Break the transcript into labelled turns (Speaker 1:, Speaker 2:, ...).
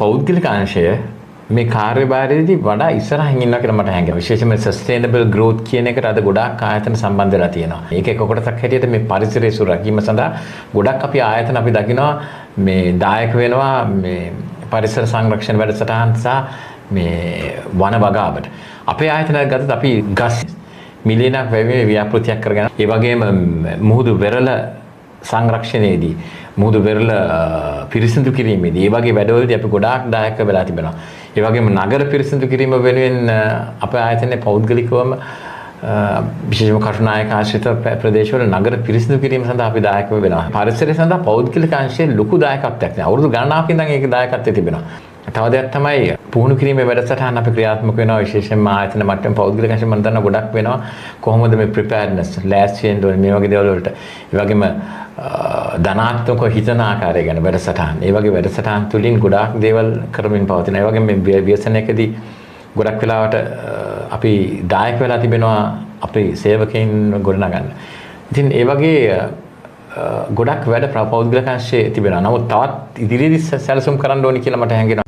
Speaker 1: පෞද්ගලික අංශය මේ කාර්යභාරයේදී වඩා ඉස්සරහින් ඉන්නවා කියලා මට හැඟෙනවා. විශේෂයෙන්ම සස්ටේනබල් ග්‍රෝත් කියන එකට අද ගොඩාක් ආයතන සම්බන්ධ වෙලා තියෙනවා. ඒකේ කොටසක් හැටියට මේ පරිසරය සුරැකීම සඳහා ගොඩක් අපි ආයතන අපි දකිනවා මේ දායක වෙනවා මේ පරිසර සංරක්ෂණ වැඩසටහන් සහ මේ වන වගාවට. අපේ ආයතන ගත්තත් අපි ගස් මිලියනක් වැවීමේ ව්‍යාපෘතියක් කරගෙන ඒ වගේම මුහුදු වෙරළ සංරක්ෂණයේදී මුහුදු වෙරළ පිරිසිදු කිරීමේදී ඒ වගේ වැඩවලදී අපි ගොඩාක් දායක වෙලා තිබෙනවා. ඒ වගේම නගර පිරිසිදු කිරීම වෙනුවෙන් අපේ ආයතනයේ පෞද්ගලිකවම විශේෂම කටුනායක ආශ්‍රිත ප්‍රදේශවල නගර පිරිසිදු කිරීම සඳහා අපි දායක වෙනවා. පරිසරය සඳහා පෞද්ගලික අංශයේ ලොකු දායකත්වයක් තියෙනවා. අවුරුදු ගණනාවක් ඉඳන් ඒක දායකත්වයේ තිබෙනවා. තව දෙයක් තමයි පුහුණු කිරීමේ වැඩසටහන් අපි ක්‍රියාත්මක වෙනවා. විශේෂයෙන්ම ආයතන මට්ටම පෞද්ගලික අංශයෙන් මම දන්නා ගොඩක් වෙනවා. කොහොමද මේ ප්‍රිපෙයාර්ඩ්නස් ලෑස්ති වෙන්න ඕනේ මේ වගේ දේවල් වලට. ඒ වගේම ධනාත්මක හිතන ආකාරය ගැන වැඩසටහන්. ඒ වගේ වැඩසටහන් තුලින් ගොඩාක් දේවල් කරමින් පවතිනවා. ඒ වගේම මේ ව්‍යසනයකදී ගොඩක් වෙලාවට අපි දායක වෙලා තිබෙනවා අපේ සේවකයන් ගොඩනගන්න. ඉතින් ඒ වගේ ගොඩක් වැඩ පෞද්ගලික අංශයේ තිබෙනවා. නමුත් තවත් ඉදිරියේදී සැලසුම් කරන්න ඕනි කියලා මට හැඟෙනවා.